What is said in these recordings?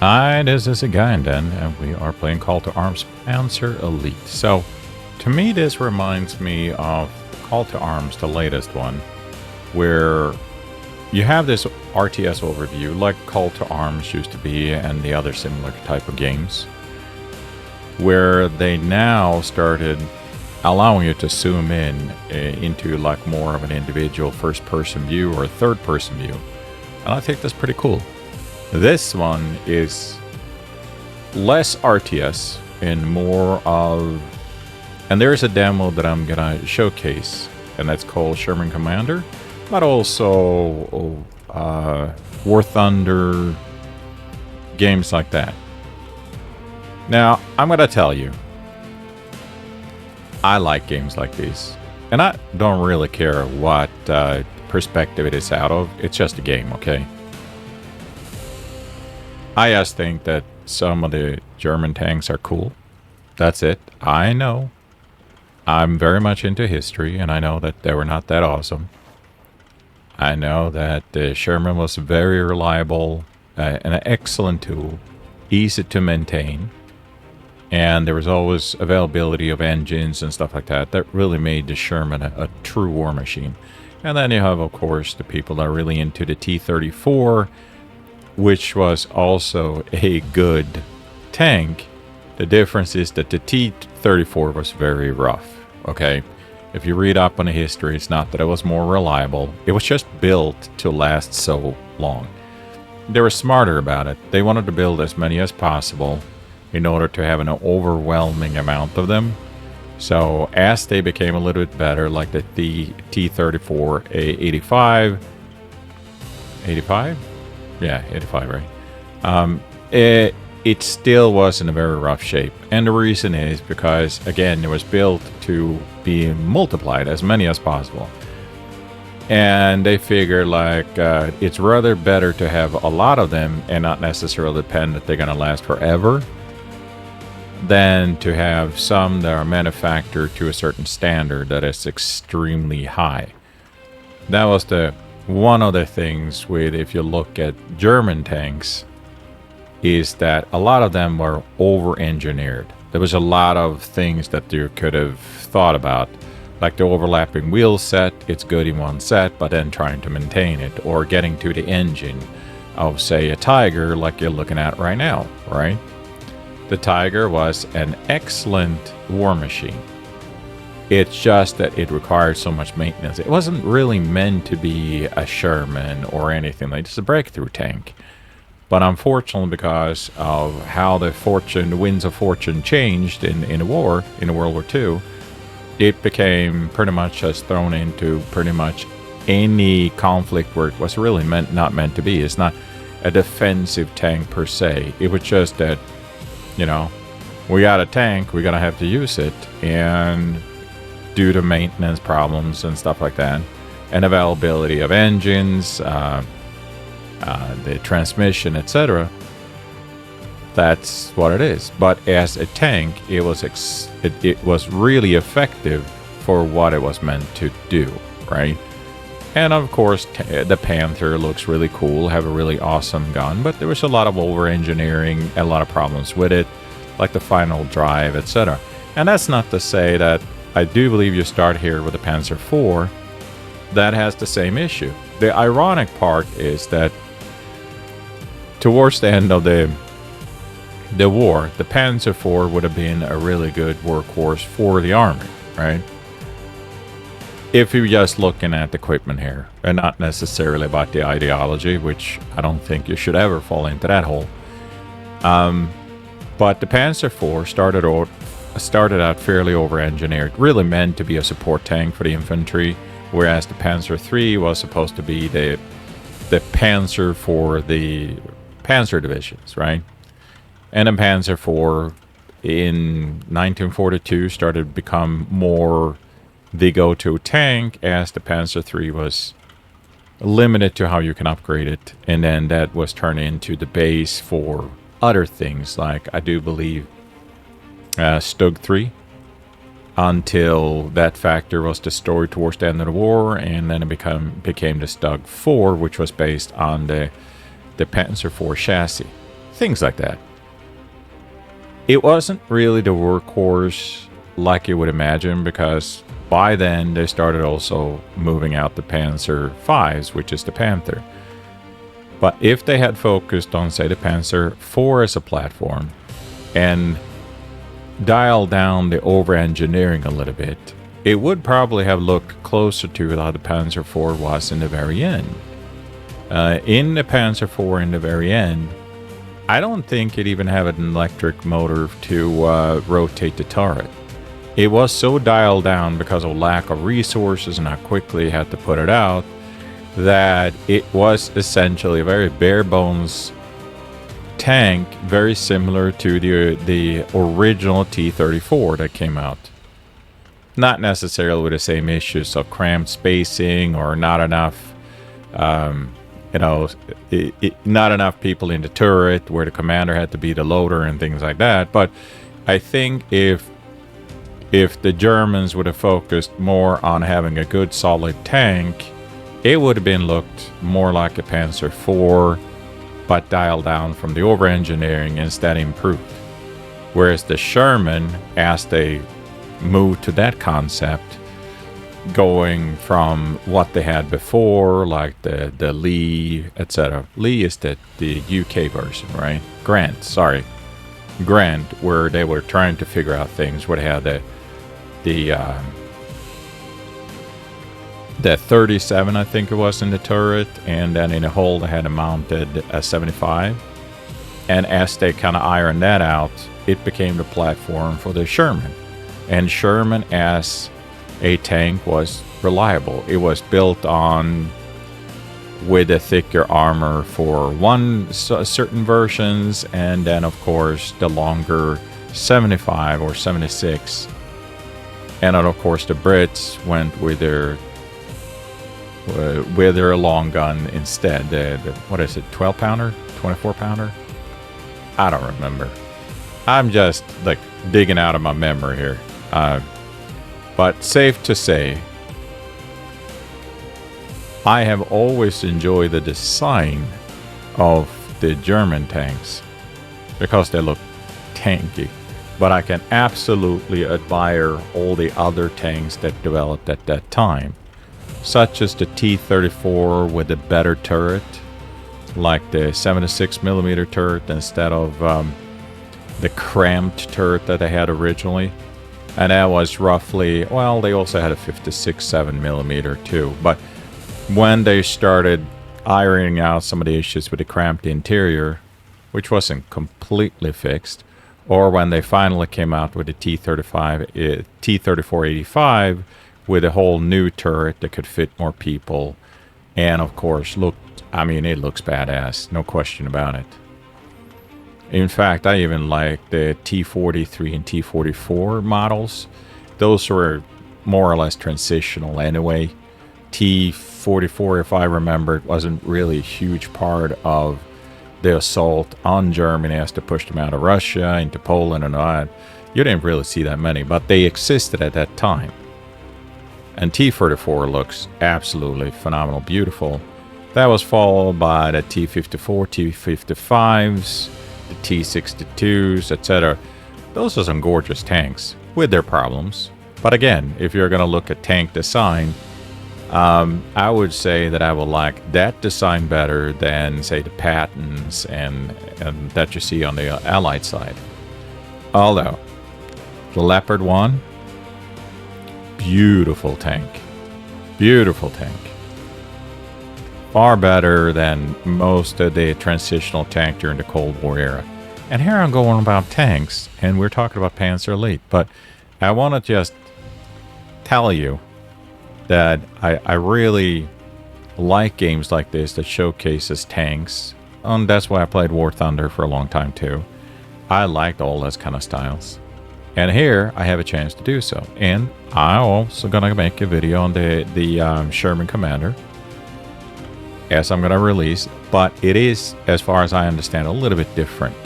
Hi, this is Again, and we are playing Call to Arms Panzer Elite. So, to me, this reminds me of Call to Arms, the latest one, where you have this RTS overview, like Call to Arms used to be, and the other similar type of games, where they now started allowing you to zoom in into like more of an individual first-person view or third-person view. And I think that's pretty cool. This one is less RTS and more of... And there's a demo that I'm going to showcase, and that's called Sherman Commander, but also Warthunder, games like that. Now, I'm going to tell you, I like games like these, and I don't really care what perspective it is out of. It's just a game, okay? I just think that some of the German tanks are cool. That's it. I know. I'm very much into history, and I know that they were not that awesome. I know that Sherman was very reliable, an excellent tool, easy to maintain, and there was always availability of engines and stuff like that. That really made the Sherman a true war machine. And then you have, of course, the people that are really into the T-34, which was also a good tank. The difference is that the T-34 was very rough, okay? If you read up on the history, it's not that it was more reliable. It was just built to last so long. They were smarter about it. They wanted to build as many as possible in order to have an overwhelming amount of them. So as they became a little bit better, like the T-34 85, yeah, 85, right? It still was in a very rough shape. And the reason is because, again, it was built to be multiplied as many as possible. And they figured, like, it's rather better to have a lot of them and not necessarily depend that they're going to last forever than to have some that are manufactured to a certain standard that is extremely high. That was one of the things with, if you look at German tanks, is that a lot of them were over-engineered. There was a lot of things that you could have thought about, like the overlapping wheel set. It's good in one set, but then trying to maintain it, or getting to the engine of, say, a Tiger like you're looking at right now, right? The Tiger was an excellent war machine. It's just that it required so much maintenance. It wasn't really meant to be a Sherman or anything like just a breakthrough tank. But unfortunately, because of how the winds of fortune changed in the war, in World War II, it became pretty much just thrown into pretty much any conflict where it was really not meant to be. It's not a defensive tank per se. It was just that, you know, we got a tank, we're going to have to use it, and due to maintenance problems and stuff like that, and availability of engines, the transmission, etc. That's what it is. But as a tank, it was really effective for what it was meant to do, right? And of course, the Panther looks really cool, have a really awesome gun, but there was a lot of over-engineering, a lot of problems with it, like the final drive, etc. And that's not to say that I do believe you start here with the Panzer IV that has the same issue. The ironic part is that towards the end of the war, the Panzer IV would have been a really good workhorse for the army, right? If you're just looking at the equipment here, and not necessarily about the ideology, which I don't think you should ever fall into that hole. But the Panzer IV started out fairly over-engineered, really meant to be a support tank for the infantry, whereas the Panzer III was supposed to be the Panzer for the Panzer divisions, right? And the Panzer IV in 1942 started to become more the go-to tank, as the Panzer III was limited to how you can upgrade it, and then that was turned into the base for other things, like I do believe Stug 3, until that factor was destroyed towards the end of the war, and then it became the Stug 4, which was based on the Panzer IV chassis. Things like that. It wasn't really the workhorse like you would imagine, because by then they started also moving out the Panzer Vs, which is the Panther. But if they had focused on, say, the Panzer IV as a platform and dialed down the over-engineering a little bit, it would probably have looked closer to how the Panzer IV was in the very end. In the Panzer IV in the very end, I don't think it even had an electric motor to rotate the turret. It was so dialed down because of lack of resources and how quickly you had to put it out, that it was essentially a very bare bones tank, very similar to the original T-34 that came out. Not necessarily with the same issues of cramped spacing or not enough, not enough people in the turret where the commander had to be the loader and things like that. But I think if the Germans would have focused more on having a good solid tank, it would have been looked more like a Panzer IV, but dialed down from the over-engineering, instead improved. Whereas the Sherman, as they moved to that concept, going from what they had before, like the Lee, etc. Lee is the UK version, right? Grant, where they were trying to figure out things, where they had the 37, I think it was, in the turret, and then in the hole they had a mounted 75. And as they kind of ironed that out, it became the platform for the Sherman. And Sherman as a tank was reliable. It was built on with a thicker armor for certain versions, and then of course the longer 75 or 76. And then of course the Brits went with their long gun instead. What is it, 12 pounder, 24 pounder? I don't remember. I'm just like digging out of my memory here. But safe to say, I have always enjoyed the design of the German tanks because they look tanky. But I can absolutely admire all the other tanks that developed at that time, such as the T-34 with a better turret, like the 76mm turret instead of the cramped turret that they had originally. And that was roughly, well, they also had a 56-7mm too. But when they started ironing out some of the issues with the cramped interior, which wasn't completely fixed, or when they finally came out with the T-34-85 with a whole new turret that could fit more people, and of course it looks badass, no question about it. In fact, I even like the T-43 and T-44 models. Those were more or less transitional anyway. T-44, if I remember, it wasn't really a huge part of the assault on Germany as to push them out of Russia into Poland and all that. You didn't really see that many, but they existed at that time. And T-34 looks absolutely phenomenal, beautiful. That was followed by the T-54, T-55s, the T-62s, etc. Those are some gorgeous tanks with their problems. But again, if you're going to look at tank design, I would say that I would like that design better than, say, the Pattons and that you see on the Allied side. Although, the Leopard 1, beautiful tank. Beautiful tank. Far better than most of the transitional tank during the Cold War era. And here I'm going about tanks, and we're talking about Panzer Elite. But I want to just tell you that I really like games like this that showcases tanks. And that's why I played Warthunder for a long time too. I liked all those kind of styles. And here I have a chance to do so. And I'm also going to make a video on the Sherman Commander, as I'm going to release. But it is, as far as I understand, a little bit different.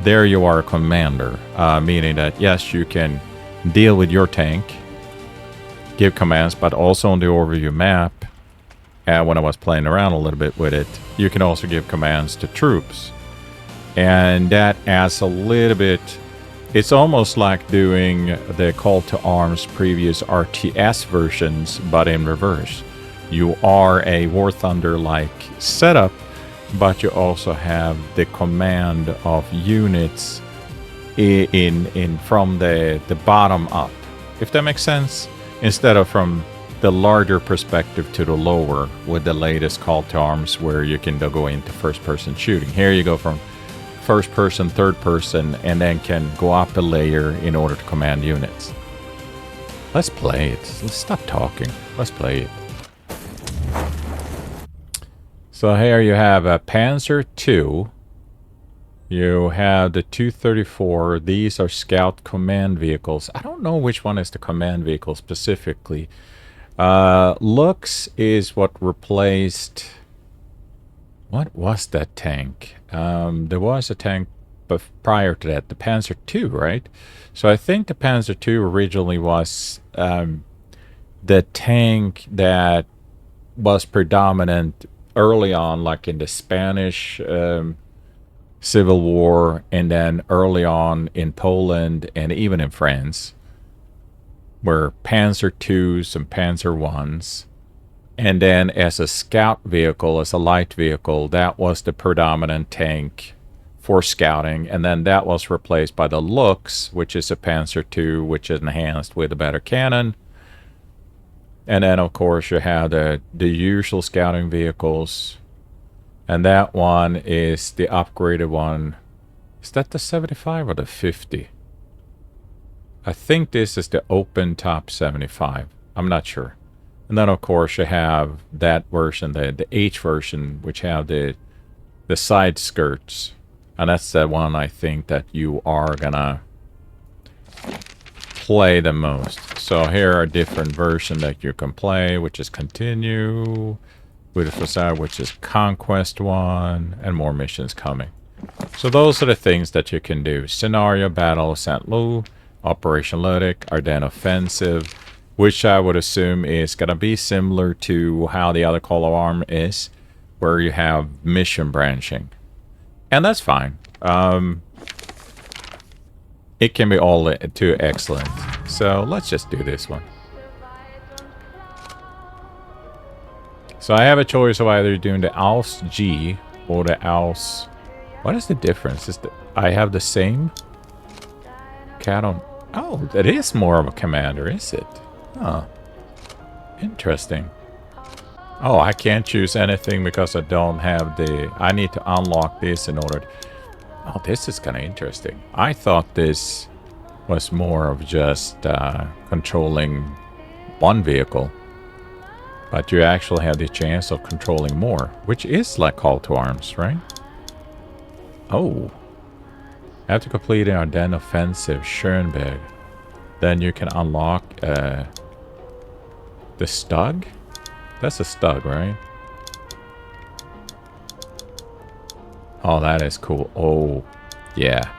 There you are a commander, meaning that yes, you can deal with your tank, give commands, but also on the overview map, when I was playing around a little bit with it, you can also give commands to troops. And that adds a little bit. It's almost like doing the Call to Arms previous RTS versions, but in reverse. You are a Warthunder-like setup, but you also have the command of units in from the bottom up, if that makes sense, instead of from the larger perspective to the lower with the latest Call to Arms where you can go into first-person shooting. Here you go from first person, third person, and then can go up a layer in order to command units. Let's play it. Let's stop talking. Let's play it. So here you have a Panzer II. You have the 234. These are scout command vehicles. I don't know which one is the command vehicle specifically. Lux is what replaced... What was that tank? There was a tank prior to that, the Panzer II, right? So I think the Panzer II originally was the tank that was predominant early on, like in the Spanish Civil War, and then early on in Poland and even in France, were Panzer IIs and Panzer Is. And then as a scout vehicle, as a light vehicle, that was the predominant tank for scouting. And then that was replaced by the Lux, which is a Panzer II, which is enhanced with a better cannon. And then, of course, you have the usual scouting vehicles. And that one is the upgraded one. Is that the 75 or the 50? I think this is the open top 75. I'm not sure. And then, of course, you have that version, the H version, which have the side skirts. And that's the one I think that you are gonna play the most. So here are different versions that you can play, which is Continue, with the side, which is Conquest 1, and more missions coming. So those are the things that you can do. Scenario, Battle, St. Louis, Operation Ludic, Ardennes Offensive, which I would assume is going to be similar to how the other Call of Arms is, where you have mission branching. And that's fine. It can be all too excellent. So let's just do this one. So I have a choice of either doing the AUS G or the AUS... What is the difference? I have the same... Oh, that is more of a commander, is it? Huh. Interesting. Oh, I can't choose anything because I don't have the... I need to unlock this in order... Oh, this is kind of interesting. I thought this was more of just controlling one vehicle. But you actually have the chance of controlling more, which is like Call to Arms, right? Oh. After completing Ardennes Offensive, Schönberg, then you can unlock the Stug? That's a Stug, right? Oh, that is cool. Oh, yeah.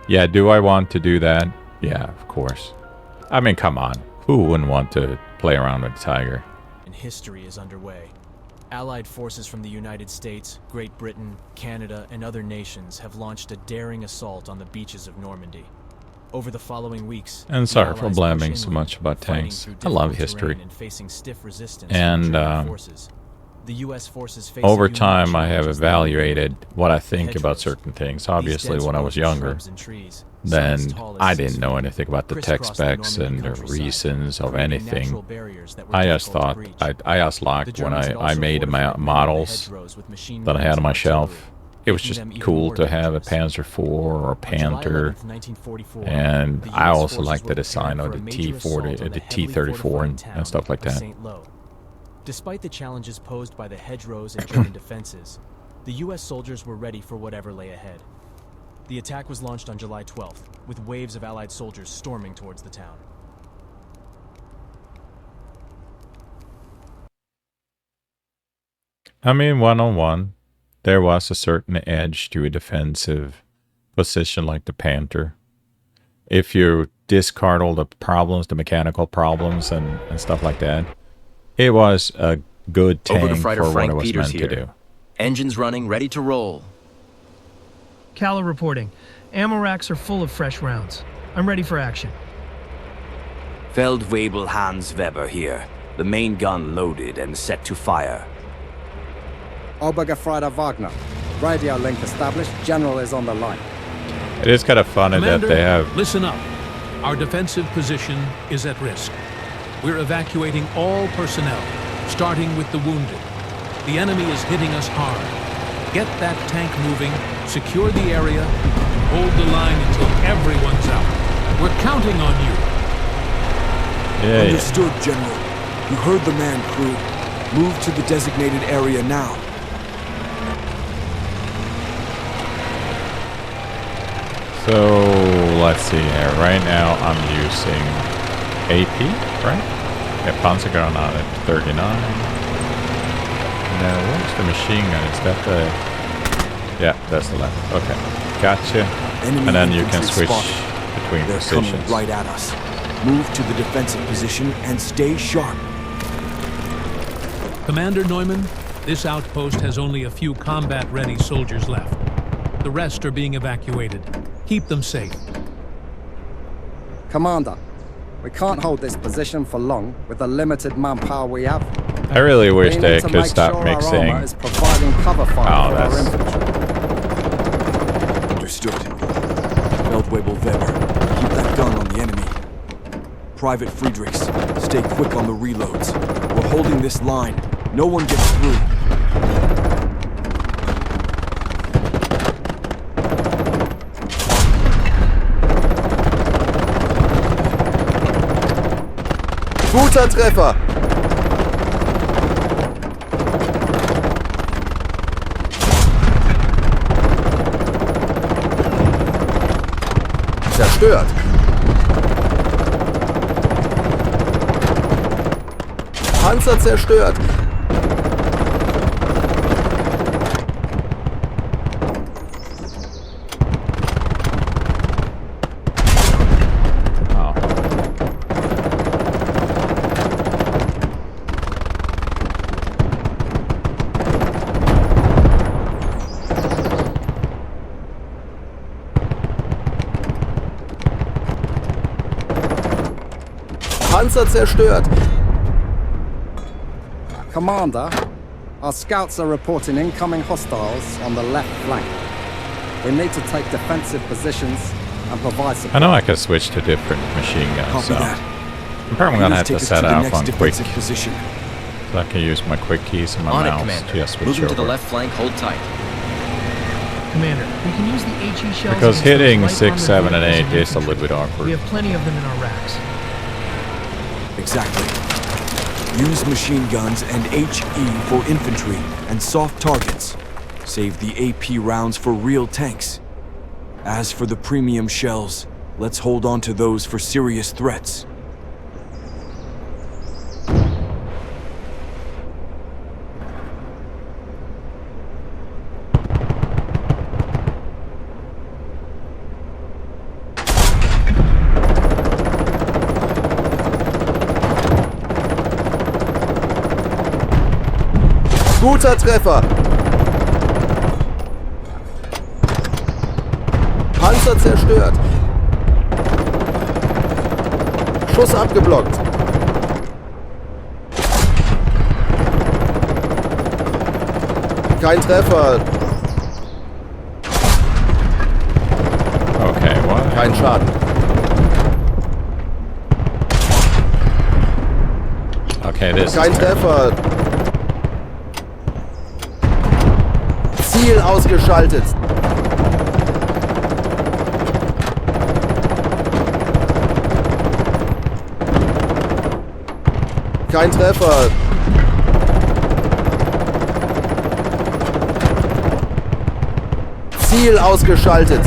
Yeah, do I want to do that? Yeah, of course. I mean, come on. Who wouldn't want to play around with the Tiger? And history is underway. Allied forces from the United States, Great Britain, Canada, and other nations have launched a daring assault on the beaches of Normandy. Over the following weeks, and sorry for blabbing so much about tanks. I love history. And the US forces over time, I have evaluated what I think about certain things. Obviously, when I was younger, then I didn't know anything about the tech specs and the reasons of anything. I just thought, I just liked when I made models that I had on my shelf. It was just cool to have a Panzer IV or a Panther, and I also liked the design of the T-40, the T-34 and stuff like that. Despite the challenges posed by the hedgerows and German defenses, the US soldiers were ready for whatever lay ahead. The attack was launched on July 12th, with waves of Allied soldiers storming towards the town. I mean, one-on-one, there was a certain edge to a defensive position like the Panther. If you discard all the problems, the mechanical problems and stuff like that, it was a good tank for what it was meant to do. Engines running, ready to roll. Kala reporting. Ammo racks are full of fresh rounds. I'm ready for action. Feldwebel Hans Weber here. The main gun loaded and set to fire. Obergefreiter Wagner. Radio link established. General is on the line. It is kind of funny Commander, that they have. listen up. Our defensive position is at risk. We're evacuating all personnel, starting with the wounded. The enemy is hitting us hard. Get that tank moving, secure the area, and hold the line until everyone's out. We're counting on you. Yeah, Understood, General. You heard the man, crew. Move to the designated area now. So let's see here. Right now I'm using AP, right? Yeah, Panzer gun on at 39. Now what's the machine gun? Is that the? Yeah, that's the left. Okay, gotcha. Enemy And then you can infantry switch spotted. between They're positions. coming right at us. Move to the defensive position and stay sharp. Commander Neumann, this outpost has only a few combat-ready soldiers left. The rest are being evacuated. Keep them safe. Commander, we can't hold this position for long with the limited manpower we have. I really wish We they need to could make stop sure mixing. Our armor is providing cover fire Oh, for that's- our infantry. Understood. Feldwebel Weber, keep that gun on the enemy. Private Friedrichs, stay quick on the reloads. We're holding this line. No one gets through. Guter Treffer! Zerstört! Panzer zerstört! Oh. Panzer zerstört! Commander, our scouts are reporting incoming hostiles on the left flank. We need to take defensive positions and provide support. I know I can switch to different machine guns, Copy so that. I'm probably gonna have Please to take us set to the out next on quick, defensive position. so I can use my quick keys and my On it, mouse Commander. to just switch Moving over. to the left flank, hold tight. Commander, we can use the HE shells Because against those hitting light 6, armored 7, and 8 vehicles and is a little bit infantry. awkward. We have plenty of them in our racks. Exactly. Use machine guns and HE for infantry and soft targets. Save the AP rounds for real tanks. As for the premium shells, let's hold on to those for serious threats. Guter Treffer! Panzer zerstört! Schuss abgeblockt! Kein Treffer! Okay, what? Kein Schaden. Okay, this Kein is terrible. Treffer! Ziel ausgeschaltet! Kein Treffer! Ziel ausgeschaltet!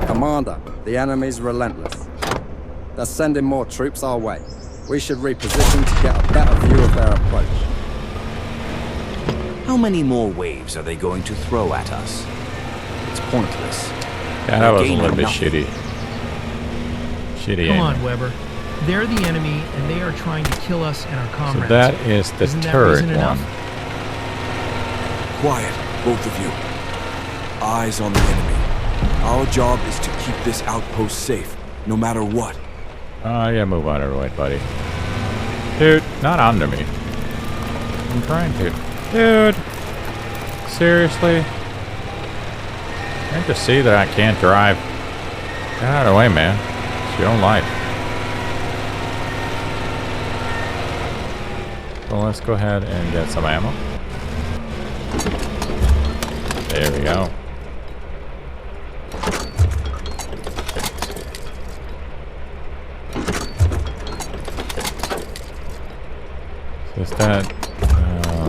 Commander, the enemy's relentless. They're sending more troops our way. We should reposition to get a better view of their approach. How many more waves are they going to throw at us? pointless. Yeah, that was a Gain little bit nothing. shitty. Shitty Come aim. on, Weber. They're the enemy, and they are trying to kill us and our So comrades. that is the Isn't that turret reason one. enough? Quiet, both of you. Eyes on the enemy. Our job is to keep this outpost safe, no matter what. Oh, yeah, move out of the way, buddy. Dude, not under me. I'm trying to. Dude! Seriously? Can't just see that I can't drive. Get out of the way, man. It's your own life. So let's go ahead and get some ammo. There we go. So is that...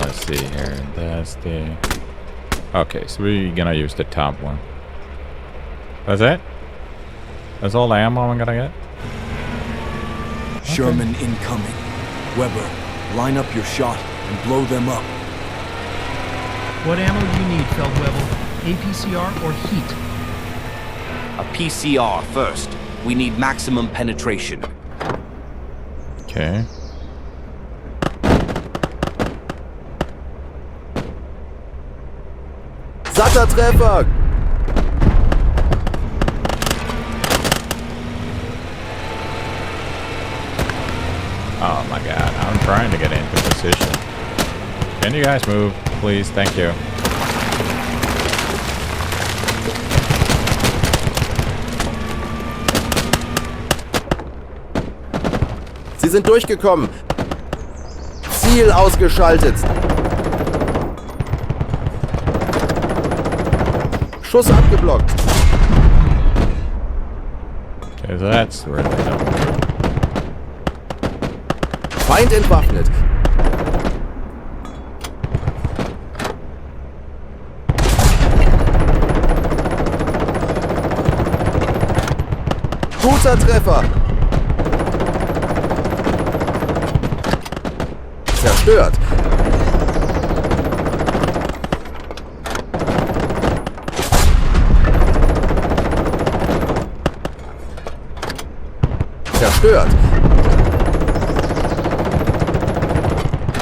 let's see here. That's the... Okay, so we're gonna use the top one. That's it? That's all the ammo I'm gonna get? Sherman incoming. Weber, line up your shot and blow them up. What ammo do you need, Feldwebel? APCR or heat? A PCR first. We need maximum penetration. Okay. Satter Treffer! Oh my god, I'm trying to get into position. Can you guys move, please? Thank you. Sie sind durchgekommen. Ziel ausgeschaltet. Schuss abgeblockt. Okay, so that's really dumb. Feind entwaffnet. Guter Treffer. Zerstört. Zerstört.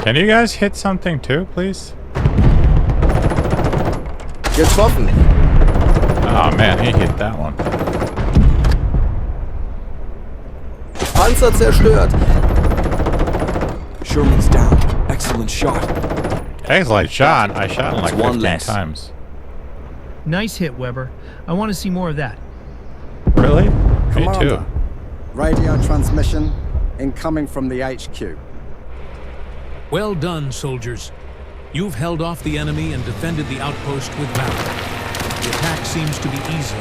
Can you guys hit something too, please? Getroffen. Oh man, he hit that one. Panzer zerstört. Sherman's down. Excellent shot. Excellent shot. I shot him like That's one 15 less. times. Nice hit, Weber. I want to see more of that. Really? Me too. Commander, radio transmission incoming from the HQ. Well done, soldiers. You've held off the enemy and defended the outpost with valor. The attack seems to be easy,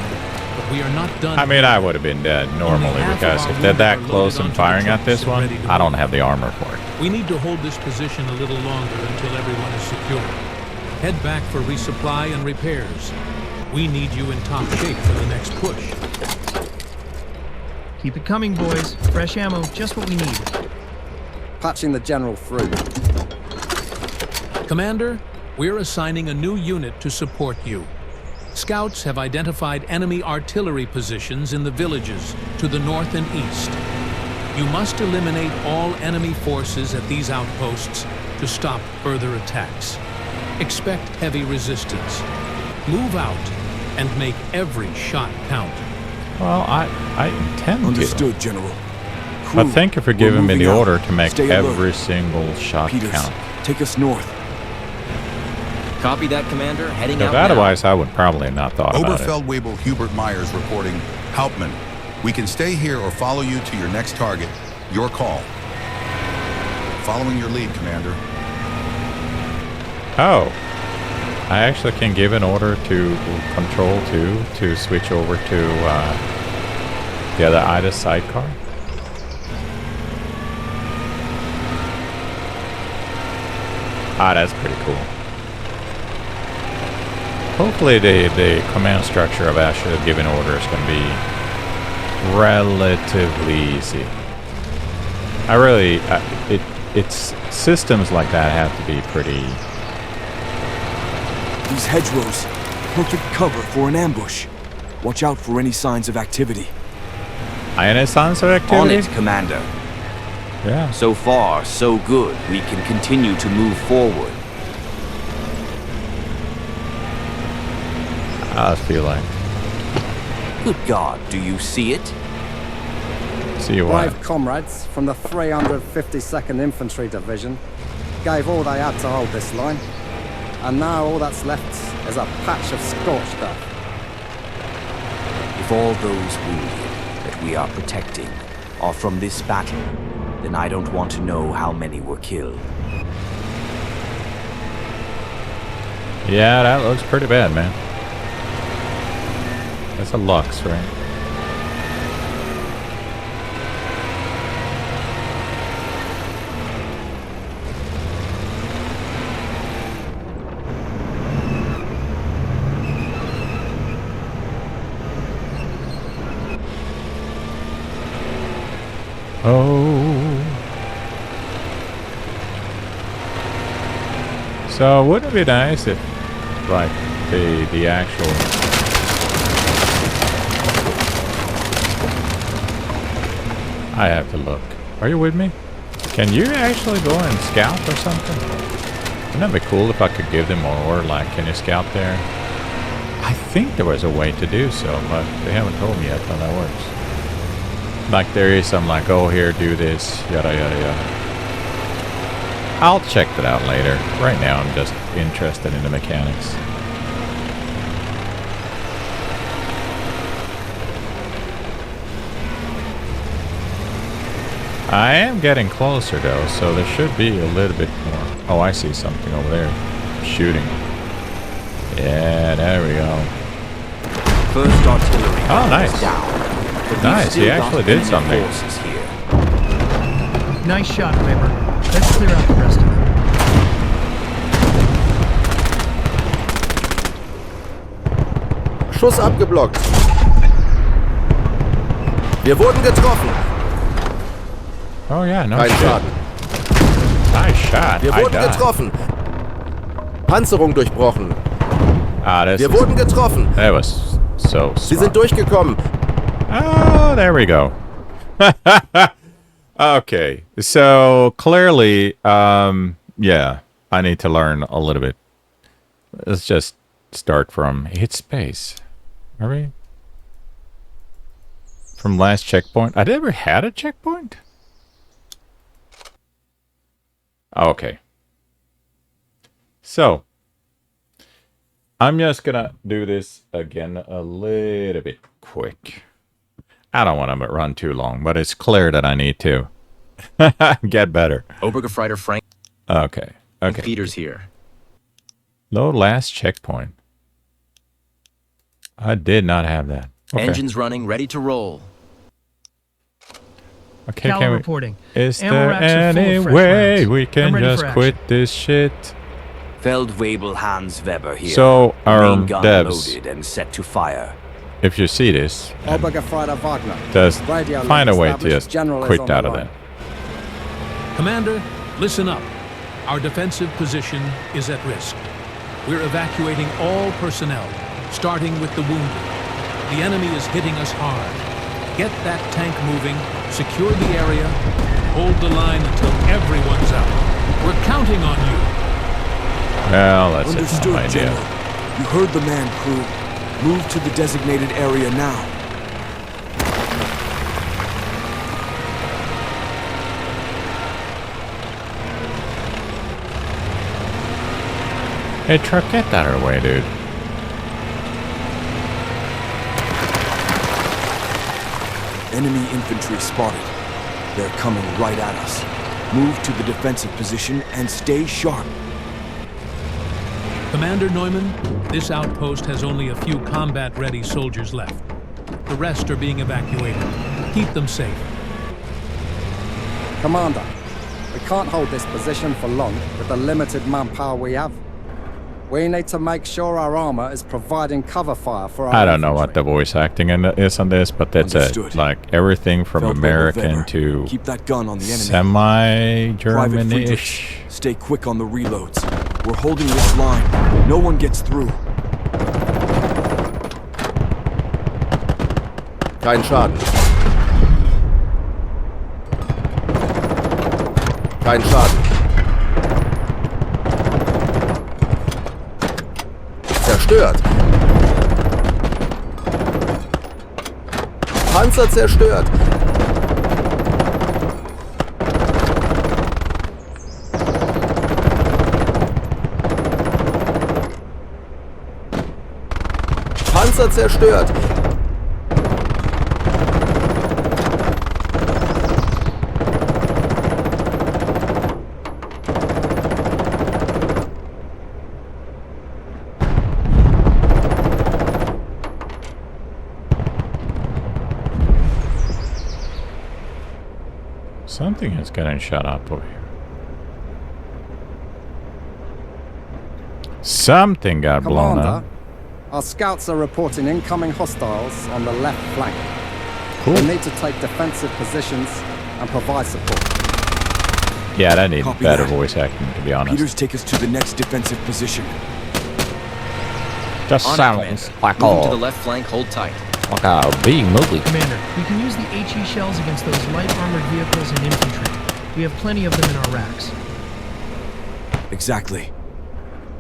but we are not done. I mean, I would have been dead normally because if they're that close and firing at this one, I don't have the armor for it. We need to hold this position a little longer until everyone is secure. Head back for resupply and repairs. We need you in top shape for the next push. Keep it coming, boys. Fresh ammo, just what we need. Patching the general through. Commander, we're assigning a new unit to support you. Scouts have identified enemy artillery positions in the villages to the north and east. You must eliminate all enemy forces at these outposts to stop further attacks. Expect heavy resistance. Move out and make every shot count. Well, I intend Understood, to. General. But Crew, thank you for we're giving me moving the out. order to make Stay alert. every single shot Peters, count. take us north. Copy that, Commander. Heading If out now. otherwise, I would probably not thought about it. Oberfeldwebel Hubert Myers reporting. Hauptmann, we can stay here or follow you to your next target. Your call. Following your lead, Commander. Oh. I actually can give an order to Control 2 to switch over to the other IDA sidecar. Ah, that's pretty cool. Hopefully the command structure of actually giving orders can be relatively easy. It's systems like that have to be pretty... These hedgerows. perfect cover for an ambush. Watch out for any signs of activity. Any signs of On activity? it, Commander. Yeah. So far, so good. We can continue to move forward. I feel like. Good God, do you see it? See you what? Brave comrades from the 352nd Infantry Division gave all they had to hold this line. And now all that's left is a patch of scorched earth. If all those wounded that we are protecting are from this battle, then I don't want to know how many were killed. Yeah, that looks pretty bad, man. That's a Lux, right? Oh. So wouldn't it be nice if, like, the actual... I have to look. Are you with me? Can you actually go and scout or something? Wouldn't that be cool if I could give them an order, like, can you scout there? I think there was a way to do so, but they haven't told me yet how that works. Like, there is some, like, oh, here, do this, yada, yada, yada. I'll check that out later. Right now, I'm just interested in the mechanics. I am getting closer, though, so there should be a little bit more. Oh, I see something over there. Shooting. Yeah, there we go. First artillery. Oh, nice. Down. Nice, he actually did something. Nice shot, Kramer. Let's clear out the rest of them. Schuss abgeblockt. Wir wurden getroffen. Oh yeah, no Kein shit. Schaden. Nice shot. Wir I wurden died. getroffen. Panzerung durchbrochen. Ah, this Wir wurden getroffen. that was so Sie smart. sind durchgekommen. Oh, there we go. Okay, so clearly, yeah, I need to learn a little bit. Let's just start from hit space. Are we? From last checkpoint. I never had a checkpoint? Okay. So, I'm just gonna do this again a little bit quick. I don't want to run too long, but it's clear that I need to get better. Obergefreiter Frank Okay. Okay. Peters here. Load last checkpoint. I did not have that. Okay. Engines running, ready to roll. Okay, Cal can we, reporting. is Ammo there racks are full any of fresh way rounds. we I'm can ready just for quit action. this shit? Feldwebel Hans Weber here. So, our Main gun devs, loaded and set to fire. if you see this, Obergefreiter Wagner. just Radio find a link way to established. just General is quit on the out of line. that. Commander, listen up. Our defensive position is at risk. We're evacuating all personnel, starting with the wounded. The enemy is hitting us hard. Get that tank moving, secure the area, hold the line until everyone's out. We're counting on you. Well, that's a Understood, dumb idea. General. You heard the man, crew. Move to the designated area now. Hey, truck, get that out of the way, dude. Enemy infantry spotted. They're coming right at us. Move to the defensive position and stay sharp. Commander Neumann, this outpost has only a few combat-ready soldiers left. The rest are being evacuated. Keep them safe. Commander, we can't hold this position for long with the limited manpower we have. We need to make sure our armor is providing cover fire for our I don't know what infantry. the voice acting is on this, but that's it. Understood. Like everything from Feldwebel American Weber. to Keep that gun on the enemy. Private Friedrichs, semi-Germanish. stay quick on the reloads. We're holding this line. No one gets through. Kein Schaden. Kein Schaden. Zerstört. Panzer zerstört. Panzer zerstört. Something is getting shut up over here. Something got blown up. Commander, our scouts are reporting incoming hostiles on the left flank. Cool. We need to take defensive positions and provide support. Yeah, that needs Copy better that. voice acting, to be honest. Peters, take us to the next defensive position. Just On it, sounds Commander. like Moving to a, the left flank, hold tight. like a big movie. Commander, we can use the HE shells against those light armored vehicles and infantry. We have plenty of them in our racks. Exactly.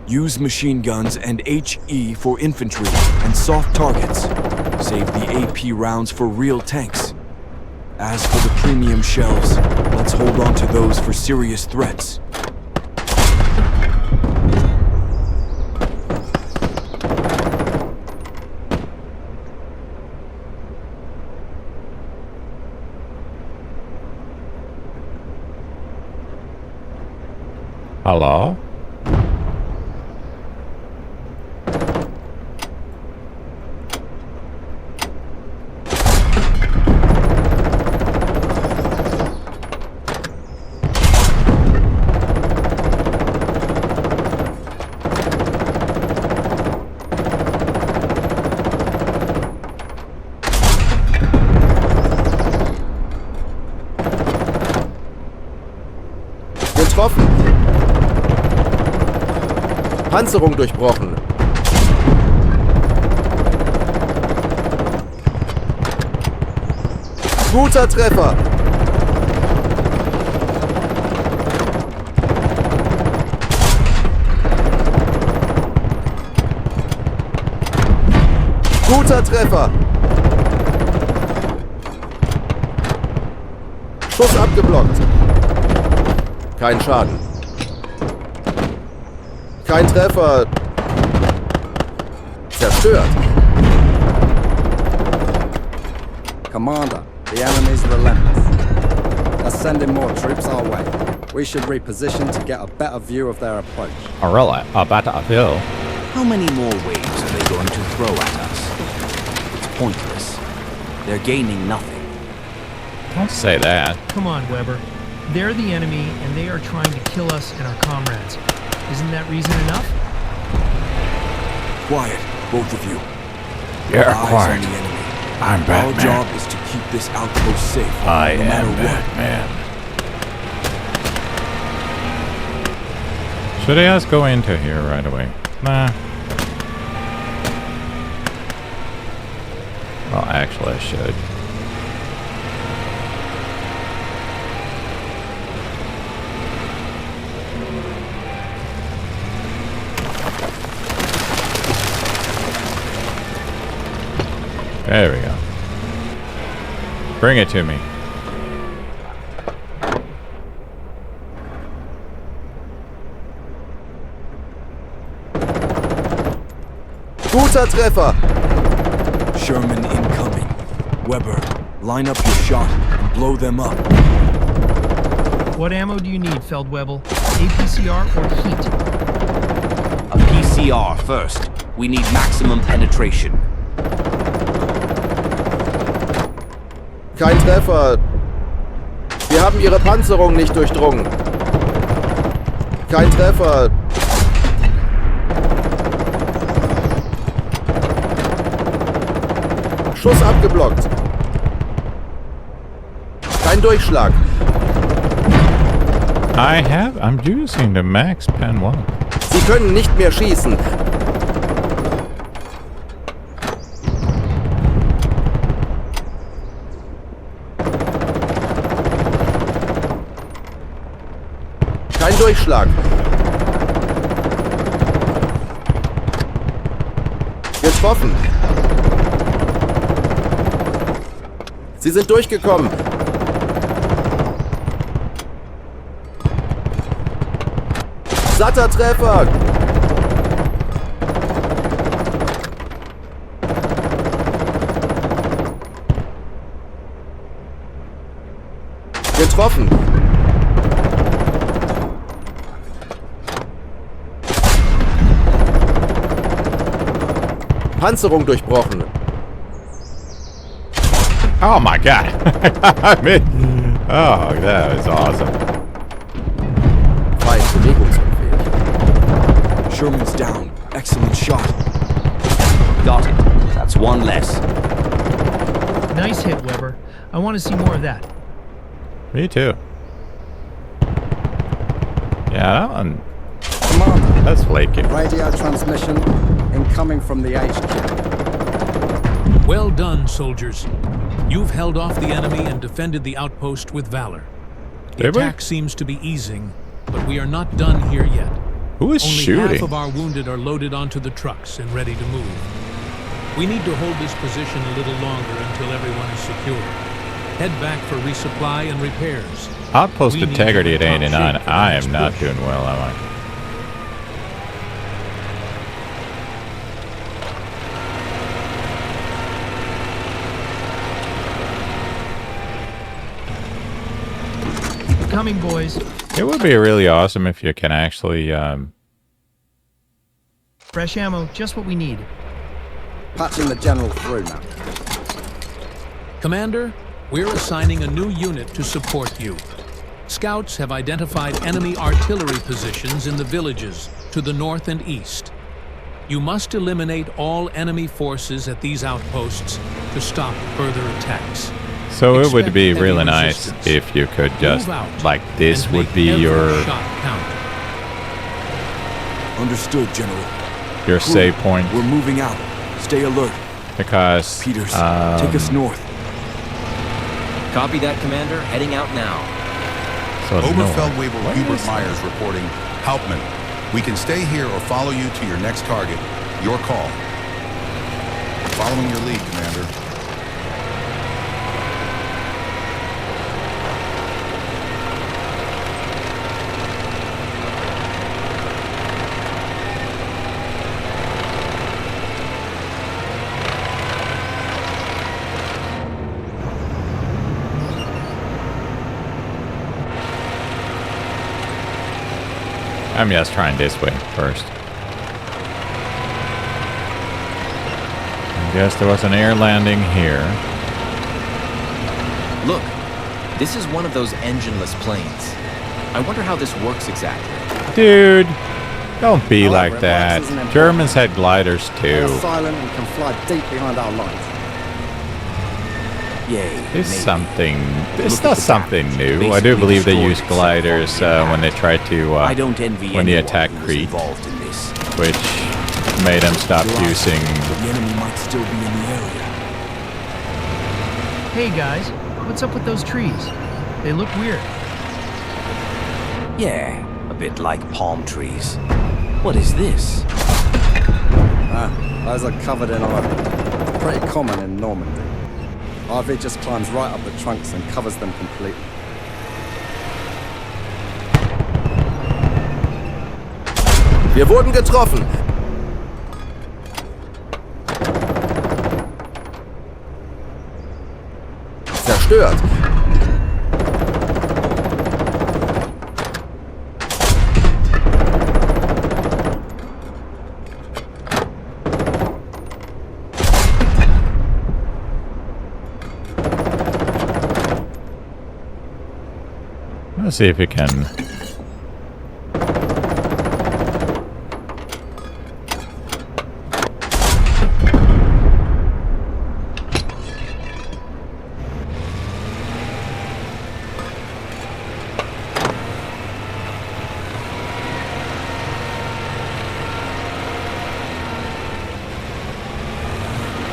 Use machine guns and HE for infantry and soft targets. Save the AP rounds for real tanks. As for the premium shells, let's hold on to those for serious threats. Hello? Getroffen. Panzerung durchbrochen. Guter Treffer. Guter Treffer. Schuss abgeblockt. Kein Schaden. Kein Treffer. Zerstört. Commander, the enemy's relentless. They're sending more troops our way. We should reposition to get a better view of their approach. Oh, really? I bet I feel. How many more waves are they going to throw at us? It's pointless. They're gaining nothing. Don't say that. Come on, Weber. They're the enemy, and they are trying to kill us and our comrades. Isn't that reason enough? Quiet, both of you. You're Eyes quiet. on the enemy. I'm Our Batman. job is to keep this outpost safe, I no matter am what. Batman. Should I just go into here right away? Nah. Well, actually, I should. There we go. Bring it to me. Guter Treffer. Sherman incoming. Weber, line up your shot and blow them up. What ammo do you need, Feldwebel? APCR or heat? A PCR first. We need maximum penetration. Kein Treffer. Wir haben ihre Panzerung nicht durchdrungen. Kein Treffer. Schuss abgeblockt. Kein Durchschlag. I'm using the Max Pen 1. Sie können nicht mehr schießen. Kein Durchschlag. Getroffen. Sie sind durchgekommen. Satter Treffer. Getroffen. Panzerung durchbrochen. Oh my god. I mean, oh, that was awesome. Feind bewegungsunfähig. Sherman's down. Excellent shot. Got it. That's one less. Nice hit, Weber. I want to see more of that. Me too. Yeah, that one. Commander, That's flaky. radio transmission incoming from the HQ. Well done, soldiers. You've held off the enemy and defended the outpost with valor. The Did we? attack seems to be easing, but we are not done here yet. Who is Only shooting? half of our wounded are loaded onto the trucks and ready to move. We need to hold this position a little longer until everyone is secure. Head back for resupply and repairs. Outpost We need integrity at to top 89. shape for the I next am not push. doing well, am I? Coming, boys. It would be really awesome if you can actually, Fresh ammo, just what we need. Patching the general through now. Commander, we're assigning a new unit to support you. Scouts have identified enemy artillery positions in the villages to the north and east. You must eliminate all enemy forces at these outposts to stop further attacks. so it would Expect be heavy really nice resistance. if you could just, Move out like, this and would make be every your shot count. Understood, General. your Crew, save point, We're moving out. Stay alert. because Peters, take us north. Copy that, Commander. Heading out now. so north. Oberfeldwebel What Hubert is- Myers reporting. Hauptmann, we can stay here or follow you to your next target. Your call. Following your lead, Commander. I'm just trying this way first. I guess there was an air landing here. Look, this is one of those engineless planes. I wonder how this works exactly. Dude, don't be However, like it works that. as an important- Germans had gliders They are too. silent and can fly deep behind our lines. Yay. It's maybe. something. It's Look not at the something damage. new. I do Basically believe they destroyed use itself gliders already. when they try to I don't envy when they anyone attack who was Crete, involved in this. which made them stop using. The enemy might still be in the area. Hey, guys. What's up with those trees? They look weird. Yeah, a bit like palm trees. What is this? Ah, those are covered in ivy. Pretty common in Normandy. Ivy just climbs right up the trunks and covers them completely. Wir wurden getroffen. Zerstört. Let's see if we can.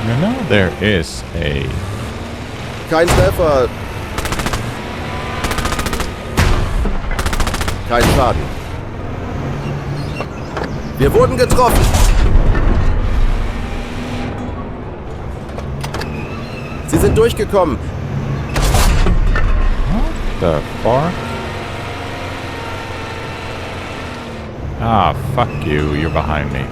You know, there is a. Kein Treffer. Kein Schaden. Wir wurden getroffen. Sie sind durchgekommen. The fuck? Ah, fuck you. You're behind me.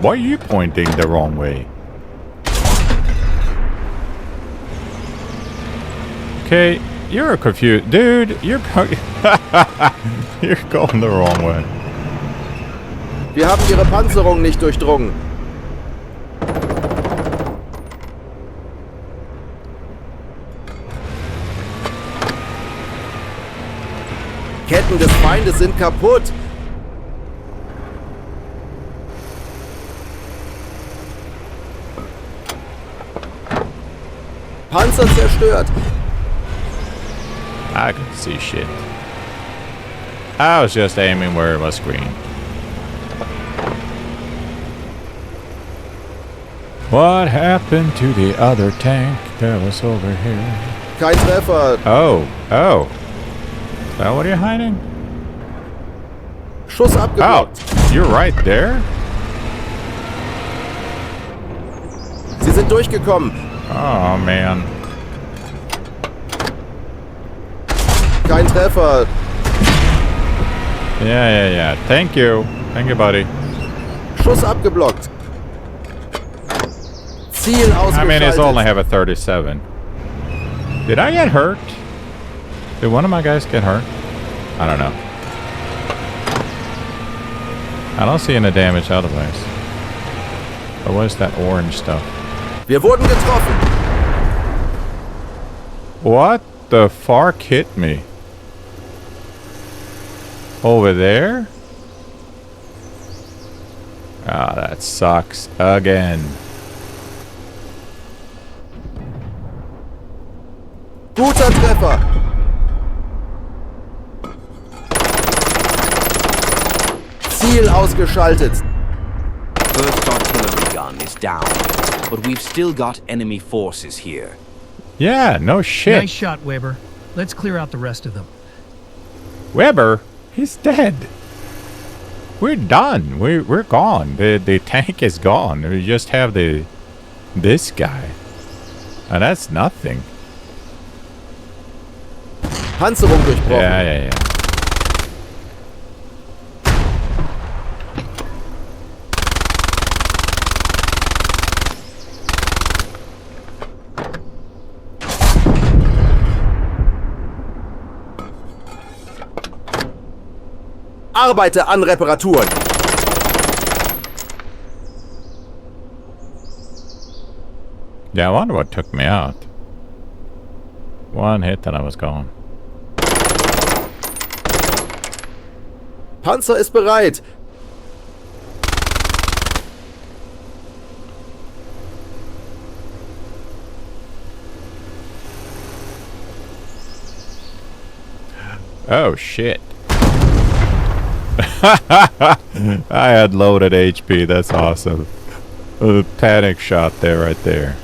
Why are you pointing the wrong way? Okay, you're confused. Dude, you're you're going the wrong way. Wir haben ihre Panzerung nicht durchdrungen. Ketten des Feindes sind kaputt. Panzer zerstört. I can see shit. I was just aiming where it was green. What happened to the other tank that was over here? Kein Treffer. Oh. Is that what you're hiding? Schuss abgeblockt. Oh, you're right there? Sie sind durchgekommen. Oh, man. Kein Treffer. Yeah. Thank you, buddy. Schuss abgeblockt. Ziel ausgeschaltet. I mean, it's only have a 37. Did I get hurt? Did one of my guys get hurt? I don't know. I don't see any damage otherwise. But what is that orange stuff? Wir wurden getroffen. What the fuck hit me? Over there? Ah, that sucks again. Guter Treffer. Ziel ausgeschaltet. First artillery gun is down, but we've still got enemy forces here. Yeah, no shit. Nice shot, Weber. Let's clear out the rest of them. Weber? He's dead. We're done. We're gone. The tank is gone. We just have this guy. And that's nothing. Panzerung durchbrochen. Yeah. Arbeite an Reparaturen. Yeah, I wonder what took me out. One hit and I was gone. Panzer ist bereit. Oh shit. I had loaded HP. That's awesome. A panic shot there, right there.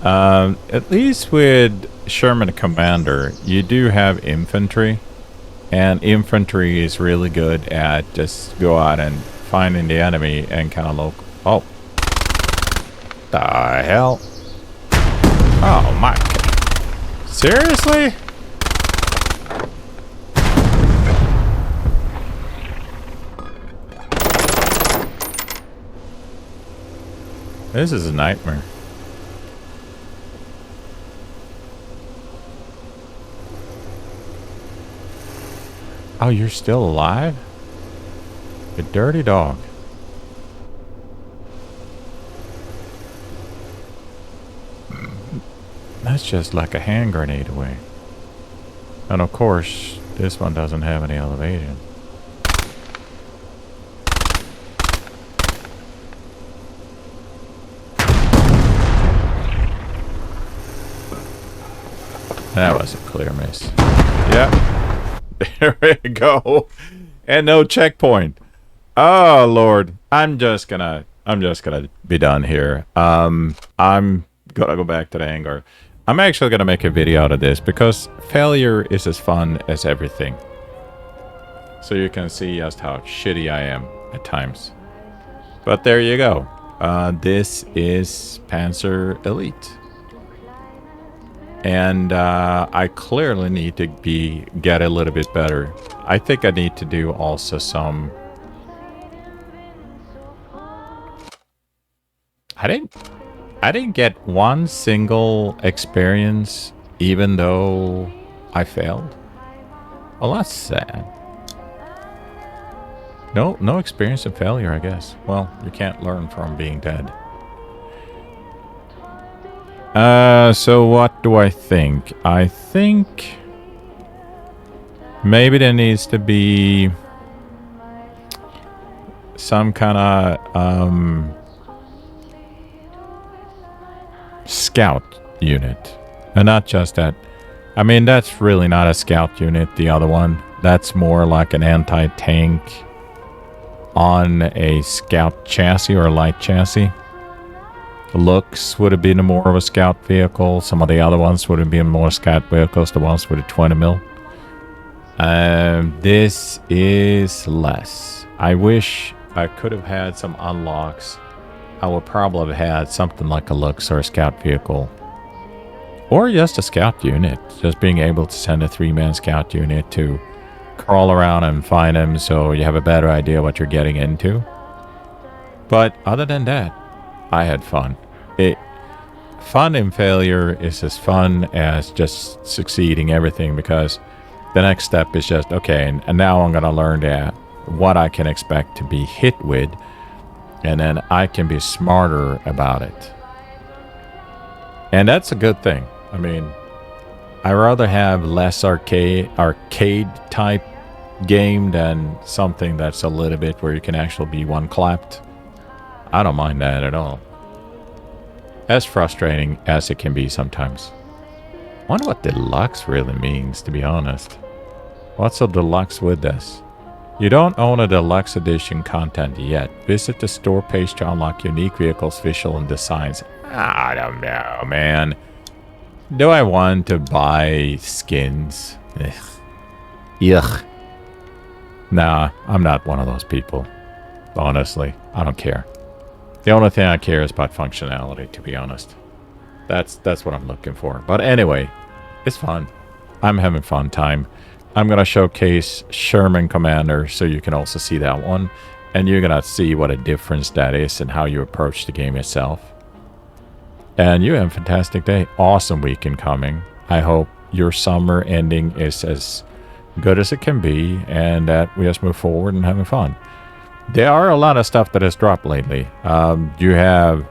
At least with Sherman Commander, you do have infantry, and infantry is really good at just go out and finding the enemy and kind of local. Oh, the hell! Oh my! Seriously? This is a nightmare. Oh, you're still alive? You dirty dog. That's just like a hand grenade away. And of course, this one doesn't have any elevation. That was a clear miss. Yep. There we go. And no checkpoint. Oh Lord, I'm just gonna be done here. I'm gonna go back to the hangar. I'm actually gonna make a video out of this because failure is as fun as everything. So you can see just how shitty I am at times. But there you go. This is Panzer Elite. And I clearly need to get a little bit better. I think I need to do also some... I didn't get one single experience even though I failed. Well, that's sad. No experience of failure, I guess. Well, you can't learn from being dead. So what do I think? I think maybe there needs to be some kind of scout unit. And not just that. I mean, that's really not a scout unit, the other one. That's more like an anti-tank on a scout chassis or a light chassis. Looks would have been more of a scout vehicle. Some of the other ones would have been more scout vehicles, the ones with a 20 mil. This is less. I wish I could have had some unlocks. I would probably have had something like a Lux or a scout vehicle. Or just a scout unit. Just being able to send a 3-man scout unit to crawl around and find them so you have a better idea what you're getting into. But other than that, I had fun. Fun in failure is as fun as just succeeding everything, because the next step is just, okay, and now I'm going to learn what I can expect to be hit with, and then I can be smarter about it. And that's a good thing. I mean, I rather have less arcade type game than something that's a little bit where you can actually be one-clapped. I don't mind that at all. As frustrating as it can be sometimes. I wonder what deluxe really means, to be honest. What's a deluxe with this? You don't own a deluxe edition content yet. Visit the store page to unlock unique vehicles, visual, and designs. I don't know, man. Do I want to buy skins? Ugh. Yuck. Nah, I'm not one of those people. Honestly, I don't care. The only thing I care is about functionality, to be honest. That's what I'm looking for. But anyway, it's fun. I'm having fun time. I'm going to showcase Sherman Commander so you can also see that one. And you're going to see what a difference that is and how you approach the game itself. And you have a fantastic day. Awesome weekend coming. I hope your summer ending is as good as it can be and that we just move forward and having fun. There are a lot of stuff that has dropped lately. You have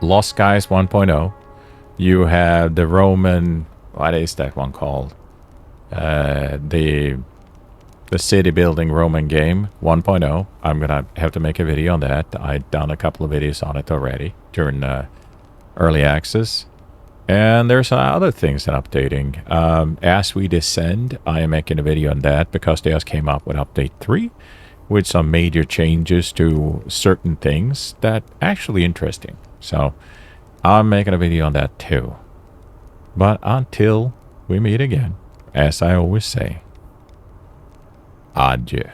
Lost Skies 1.0. You have the Roman... What is that one called? The city building Roman game 1.0. I'm going to have to make a video on that. I've done a couple of videos on it already during early access. And there's other things that are updating. As we descend, I am making a video on that because they just came up with update 3. With some major changes to certain things that actually interesting. So I'm making a video on that too. But until we meet again, as I always say, adieu.